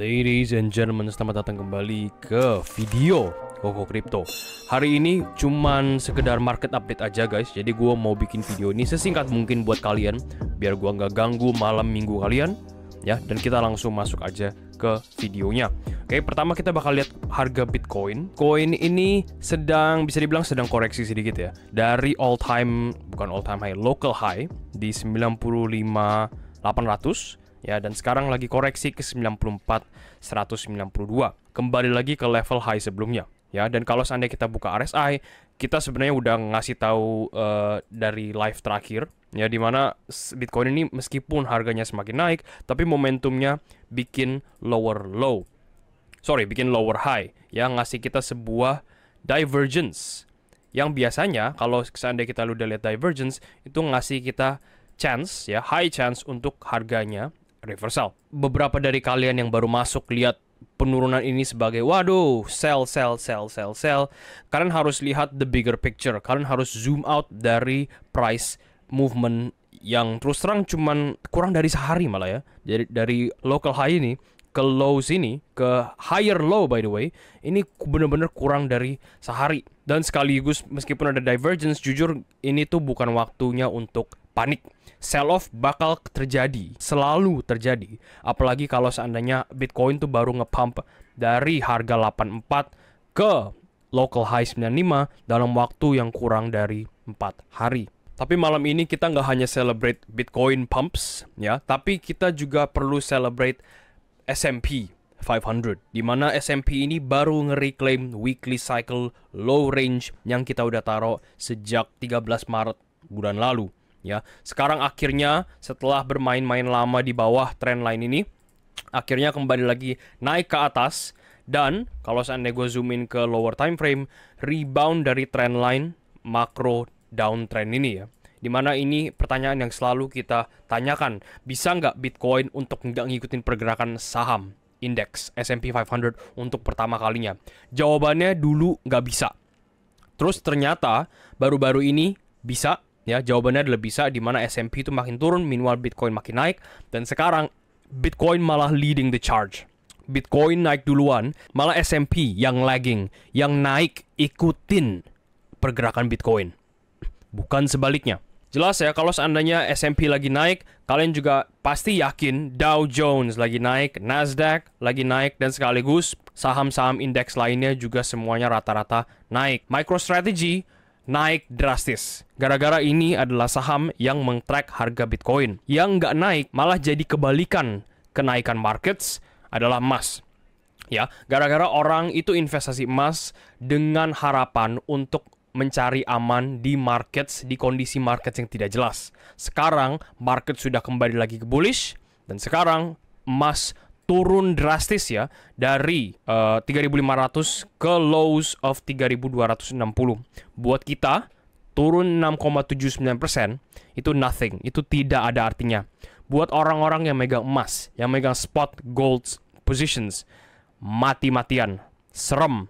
Ladies and gentlemen, selamat datang kembali ke video Koko Crypto. Hari ini cuman sekedar market update aja guys. Jadi gue mau bikin video ini sesingkat mungkin buat kalian, biar gue nggak ganggu malam minggu kalian ya. Dan kita langsung masuk aja ke videonya. Oke, pertama kita bakal lihat harga Bitcoin. Koin ini bisa dibilang sedang koreksi sedikit ya. Dari local high di 95.800 ya, dan sekarang lagi koreksi ke 94.192. Kembali lagi ke level high sebelumnya ya. Dan kalau seandainya kita buka RSI, kita sebenarnya udah ngasih tahu dari live terakhir ya, dimana Bitcoin ini meskipun harganya semakin naik, tapi momentumnya bikin lower high ya, ngasih kita sebuah divergence yang biasanya kalau seandainya kita udah lihat divergence itu ngasih kita chance ya, high chance untuk harganya reversal. Beberapa dari kalian yang baru masuk lihat penurunan ini sebagai waduh, sell. Kalian harus lihat the bigger picture. Kalian harus zoom out dari price movement yang terus terang cuman kurang dari sehari malah ya. Jadi dari local high ini ke lows ini, ke higher low by the way, ini benar-benar kurang dari sehari. Dan sekaligus meskipun ada divergence, jujur ini tuh bukan waktunya untuk panik. Sell off bakal terjadi, selalu terjadi. Apalagi kalau seandainya Bitcoin tuh baru nge-pump dari harga 84 ke local high 95 dalam waktu yang kurang dari 4 hari. Tapi malam ini kita nggak hanya celebrate Bitcoin pumps ya, tapi kita juga perlu celebrate S&P 500, di mana S&P ini baru nge-reclaim weekly cycle low range yang kita udah taruh sejak 13 Maret bulan lalu. Ya, sekarang akhirnya setelah bermain-main lama di bawah trendline ini, akhirnya kembali lagi naik ke atas. Dan kalau seandainya gue zoom in ke lower time frame, rebound dari trendline makro downtrend ini ya. Dimana ini pertanyaan yang selalu kita tanyakan, bisa nggak Bitcoin untuk nggak ngikutin pergerakan saham indeks S&P 500 untuk pertama kalinya? Jawabannya dulu nggak bisa. Terus ternyata baru-baru ini bisa. Ya, jawabannya adalah bisa, di mana S&P itu makin turun, meanwhile Bitcoin makin naik. Dan sekarang Bitcoin malah leading the charge. Bitcoin naik duluan, malah S&P yang lagging, yang naik ikutin pergerakan Bitcoin. Bukan sebaliknya. Jelas ya, kalau seandainya S&P lagi naik, kalian juga pasti yakin Dow Jones lagi naik, Nasdaq lagi naik, dan sekaligus saham-saham indeks lainnya juga semuanya rata-rata naik. MicroStrategy naik drastis. Gara-gara ini adalah saham yang meng-track harga Bitcoin. Yang nggak naik, malah jadi kebalikan kenaikan markets adalah emas. Ya, gara-gara orang itu investasi emas dengan harapan untuk mencari aman di markets, di kondisi markets yang tidak jelas. Sekarang, market sudah kembali lagi ke bullish, dan sekarang emas turun drastis ya, dari 3.500 ke lows of 3.260. Buat kita, turun 6,79% itu nothing, itu tidak ada artinya. Buat orang-orang yang megang emas, yang megang spot gold positions, mati-matian, serem.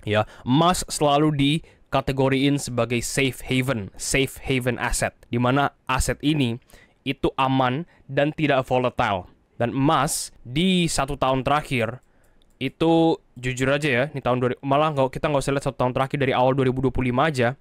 Ya, emas selalu dikategoriin sebagai safe haven asset, di mana aset ini itu aman dan tidak volatile. Dan emas di 1 tahun terakhir itu jujur aja ya, ini kita nggak usah lihat 1 tahun terakhir, dari awal 2025 aja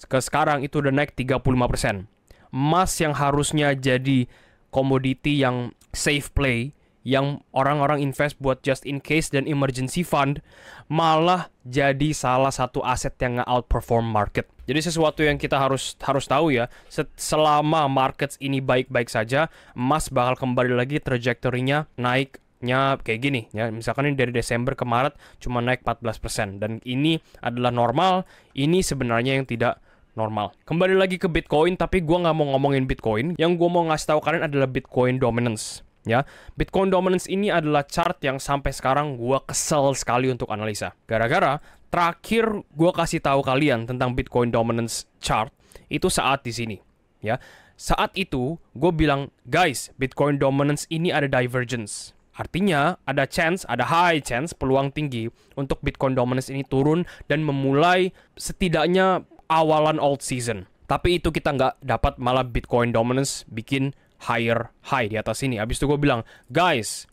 ke sekarang itu udah naik 35%. Emas yang harusnya jadi komoditi yang safe play, yang orang-orang invest buat just in case dan emergency fund, malah jadi salah satu aset yang nge-outperform market. Jadi sesuatu yang kita harus tahu ya, selama markets ini baik-baik saja, emas bakal kembali lagi trajektorinya naiknya kayak gini ya. Misalkan ini dari Desember ke Maret cuma naik 14%, dan ini adalah normal. Ini sebenarnya yang tidak normal. Kembali lagi ke Bitcoin, tapi gue nggak mau ngomongin Bitcoin. Yang gue mau ngasih tahu kalian adalah Bitcoin dominance. Ya, Bitcoin dominance ini adalah chart yang sampai sekarang gue kesel sekali untuk analisa. Gara-gara terakhir gue kasih tahu kalian tentang Bitcoin dominance chart itu saat di sini. Ya, saat itu gue bilang, guys, Bitcoin dominance ini ada divergence. Artinya ada chance, ada high chance, peluang tinggi untuk Bitcoin dominance ini turun dan memulai setidaknya awalan alt season. Tapi itu kita nggak dapat, malah Bitcoin dominance bikin higher high di atas ini. Habis itu gue bilang, guys,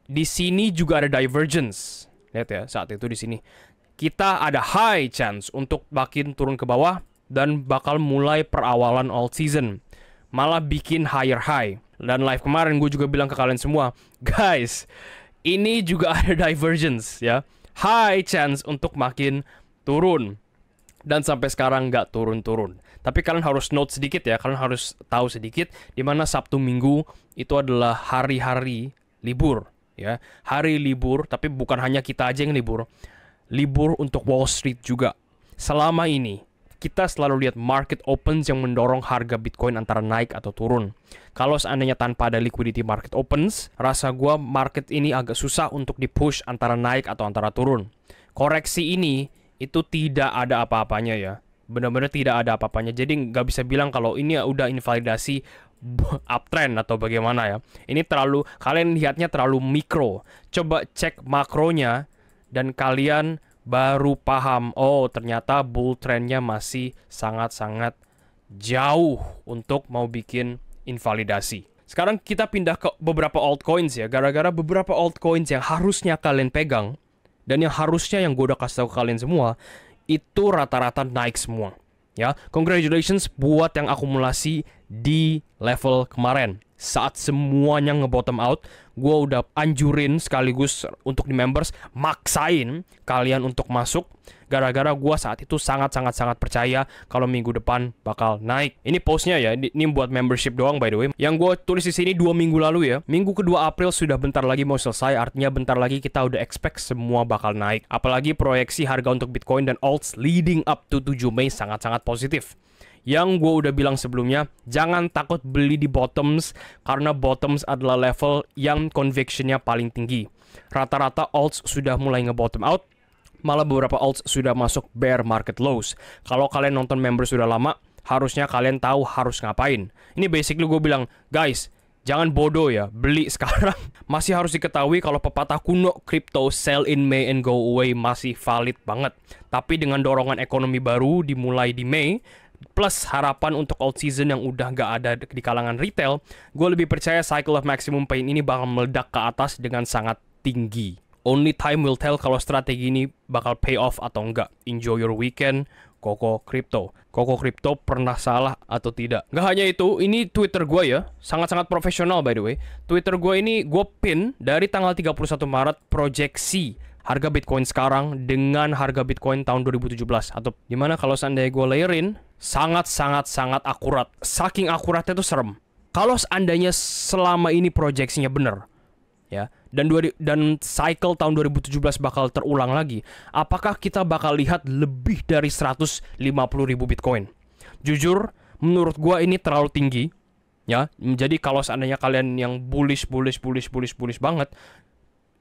di sini juga ada divergence. Lihat ya, saat itu di sini. Kita ada high chance untuk makin turun ke bawah dan bakal mulai perawalan alt season. Malah bikin higher high. Dan live kemarin gue juga bilang ke kalian semua, guys, ini juga ada divergence ya. High chance untuk makin turun. Dan sampai sekarang nggak turun-turun. Tapi kalian harus note sedikit ya, kalian harus tahu sedikit di mana Sabtu Minggu itu adalah hari-hari libur ya. Hari libur, tapi bukan hanya kita aja yang libur. Libur untuk Wall Street juga. Selama ini kita selalu lihat market opens yang mendorong harga Bitcoin antara naik atau turun. Kalau seandainya tanpa ada liquidity market opens, rasa gua market ini agak susah untuk di-push antara naik atau antara turun. Koreksi ini itu tidak ada apa-apanya ya. Benar-benar tidak ada apa-apanya. Jadi nggak bisa bilang kalau ini udah invalidasi uptrend atau bagaimana ya. Ini terlalu, kalian lihatnya terlalu mikro. Coba cek makronya dan kalian baru paham, oh ternyata bull trendnya masih sangat-sangat jauh untuk mau bikin invalidasi. Sekarang kita pindah ke beberapa altcoins ya. Gara-gara beberapa altcoins yang harusnya kalian pegang dan yang harusnya yang gue udah kasih tahu ke kalian semua, itu rata-rata naik semua. Ya, congratulations buat yang akumulasi di level kemarin. Saat semuanya nge-bottom out, gue udah anjurin sekaligus untuk di members, maksain kalian untuk masuk. Gara-gara gue saat itu sangat-sangat percaya kalau minggu depan bakal naik. Ini postnya ya, ini buat membership doang by the way. Yang gue tulis di sini 2 minggu lalu ya. Minggu kedua April sudah bentar lagi mau selesai, artinya bentar lagi kita udah expect semua bakal naik. Apalagi proyeksi harga untuk Bitcoin dan alts leading up to 7 Mei sangat-sangat positif. Yang gue udah bilang sebelumnya, jangan takut beli di bottoms, karena bottoms adalah level yang convictionnya paling tinggi. Rata-rata alts sudah mulai nge-bottom out, malah beberapa alts sudah masuk bear market lows. Kalau kalian nonton member sudah lama, harusnya kalian tahu harus ngapain. Ini basically gue bilang, guys, jangan bodoh ya, beli sekarang. Masih harus diketahui kalau pepatah kuno crypto sell in May and go away masih valid banget. Tapi dengan dorongan ekonomi baru dimulai di Mei, plus harapan untuk alt season yang udah gak ada di kalangan retail, gue lebih percaya cycle of maximum pain ini bakal meledak ke atas dengan sangat tinggi. Only time will tell kalau strategi ini bakal pay off atau enggak. Enjoy your weekend, Koko Crypto. Koko Crypto pernah salah atau tidak? Gak hanya itu, ini Twitter gue ya, sangat-sangat profesional by the way. Twitter gue ini gue pin dari tanggal 31 Maret proyeksi harga Bitcoin sekarang dengan harga Bitcoin tahun 2017. Atau dimana kalau seandainya gue layerin, sangat akurat. Saking akuratnya tuh serem. Kalau seandainya selama ini proyeksinya bener, ya, dan cycle tahun 2017 bakal terulang lagi, apakah kita bakal lihat lebih dari 150.000 Bitcoin? Jujur, menurut gue ini terlalu tinggi, ya. Jadi kalau seandainya kalian yang bullish banget,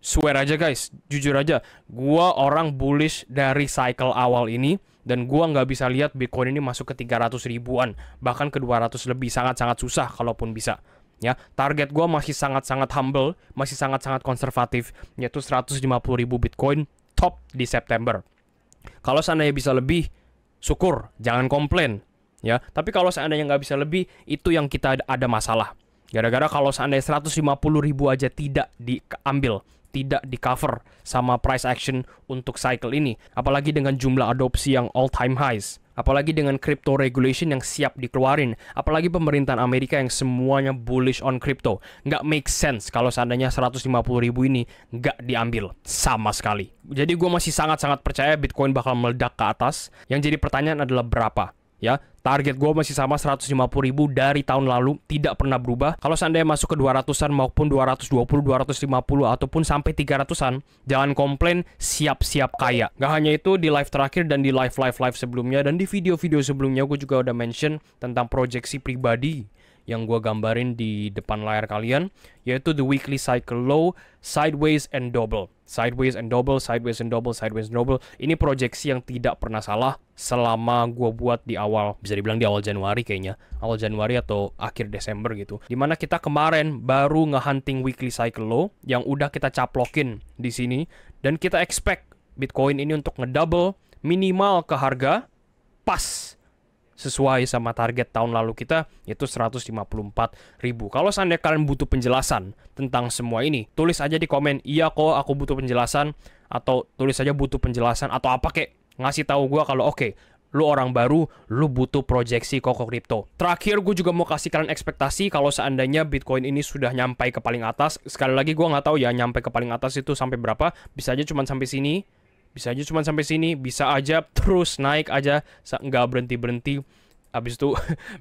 swear aja guys, jujur aja, gua orang bullish dari cycle awal ini, dan gua nggak bisa lihat Bitcoin ini masuk ke 300 ribuan, bahkan ke 200 lebih, sangat-sangat susah kalaupun bisa. Ya, target gua masih sangat-sangat humble, masih sangat-sangat konservatif, yaitu 150.000 Bitcoin top di September. Kalau seandainya bisa lebih, syukur, jangan komplain. Ya, tapi kalau seandainya nggak bisa lebih, itu yang kita ada masalah. Gara-gara kalau seandainya 150.000 aja tidak diambil, tidak di cover sama price action untuk cycle ini, apalagi dengan jumlah adopsi yang all time highs, apalagi dengan crypto regulation yang siap dikeluarin, apalagi pemerintahan Amerika yang semuanya bullish on crypto. Nggak make sense kalau seandainya 150.000 ini nggak diambil sama sekali. Jadi gue masih sangat-sangat percaya Bitcoin bakal meledak ke atas. Yang jadi pertanyaan adalah berapa? Ya, target gue masih sama 150.000 dari tahun lalu, tidak pernah berubah. Kalau seandainya masuk ke 200-an maupun 220, 250 ataupun sampai 300-an, jangan komplain, siap-siap kaya. Gak hanya itu, di live terakhir dan di live sebelumnya dan di video-video sebelumnya gue juga udah mention tentang proyeksi pribadi yang gue gambarin di depan layar kalian, yaitu the weekly cycle low, sideways and double. Sideways and double, sideways and double, sideways and double. Ini proyeksi yang tidak pernah salah selama gue buat di awal, bisa dibilang di awal Januari kayaknya. Awal Januari atau akhir Desember gitu. Dimana kita kemarin baru nge-hunting weekly cycle low yang udah kita caplokin di sini. Dan kita expect Bitcoin ini untuk ngedouble minimal ke harga pas sesuai sama target tahun lalu kita, yaitu 154.000. Kalau seandainya kalian butuh penjelasan tentang semua ini, tulis aja di komen, iya kok aku butuh penjelasan, atau tulis aja butuh penjelasan, atau apa kek. Ngasih tahu gue kalau oke, lu orang baru, lu butuh proyeksi Koko Crypto. Terakhir, gue juga mau kasih kalian ekspektasi kalau seandainya Bitcoin ini sudah nyampe ke paling atas. Sekali lagi, gue nggak tahu ya nyampe ke paling atas itu sampai berapa. Bisa aja cuma sampai sini. Bisa aja cuma sampai sini. Bisa aja terus naik aja. Nggak berhenti-berhenti. Habis itu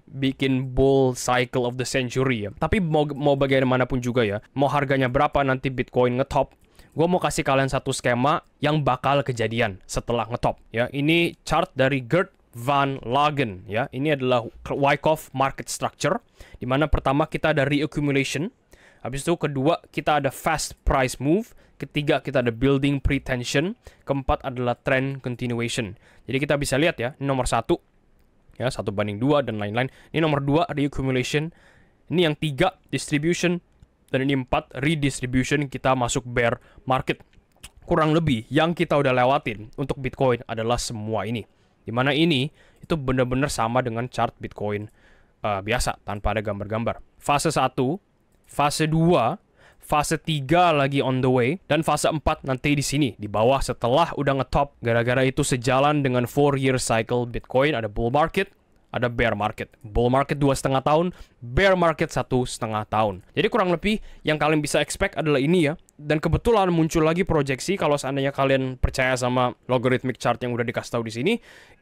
bikin bull cycle of the century ya. Tapi mau bagaimanapun juga ya. Mau harganya berapa nanti Bitcoin ngetop. Gue mau kasih kalian satu skema yang bakal kejadian setelah ngetop ya. Ini chart dari Gert Van Lagen ya. Ini adalah Wyckoff market structure, di mana pertama kita ada reaccumulation, habis itu kedua kita ada fast price move, ketiga kita ada building pretension, keempat adalah trend continuation. Jadi kita bisa lihat ya, ini nomor 1 ya, 1:2 dan lain-lain. Ini nomor 2 reaccumulation, ini yang 3 distribution, dan ini 4 redistribution, kita masuk bear market. Kurang lebih yang kita udah lewatin untuk Bitcoin adalah semua ini. Dimana ini itu benar-benar sama dengan chart Bitcoin biasa tanpa ada gambar-gambar. Fase 1, fase 2, fase 3 lagi on the way, dan fase 4 nanti di sini di bawah setelah udah ngetop. Gara-gara itu sejalan dengan 4-year cycle Bitcoin, ada bull market, ada bear market. Bull market 2,5 tahun, bear market 1,5 tahun. Jadi kurang lebih yang kalian bisa expect adalah ini ya. Dan kebetulan muncul lagi proyeksi kalau seandainya kalian percaya sama logarithmic chart yang udah dikasih tahu di sini,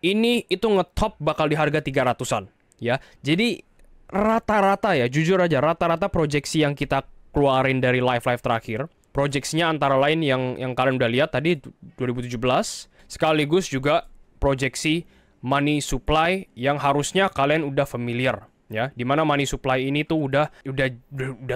ini itu ngetop bakal di harga 300-an ya. Jadi rata-rata ya, jujur aja rata-rata proyeksi yang kita keluarin dari live terakhir, proyeksinya antara lain yang kalian udah lihat tadi 2017, sekaligus juga proyeksi money supply yang harusnya kalian udah familiar ya, dimana money supply ini tuh udah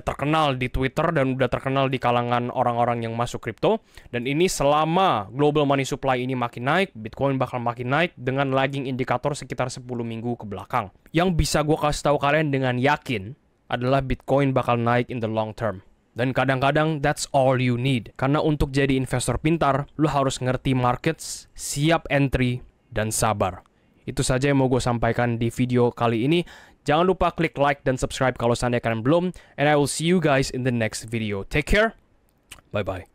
terkenal di Twitter dan udah terkenal di kalangan orang-orang yang masuk kripto. Dan ini selama global money supply ini makin naik, Bitcoin bakal makin naik dengan lagging indikator sekitar 10 minggu ke belakang. Yang bisa gue kasih tahu kalian dengan yakin adalah Bitcoin bakal naik in the long term. Dan kadang-kadang that's all you need. Karena untuk jadi investor pintar, lu harus ngerti markets, siap entry, dan sabar. Itu saja yang mau gue sampaikan di video kali ini. Jangan lupa klik like dan subscribe kalau seandainya kalian belum. And I will see you guys in the next video. Take care. Bye-bye.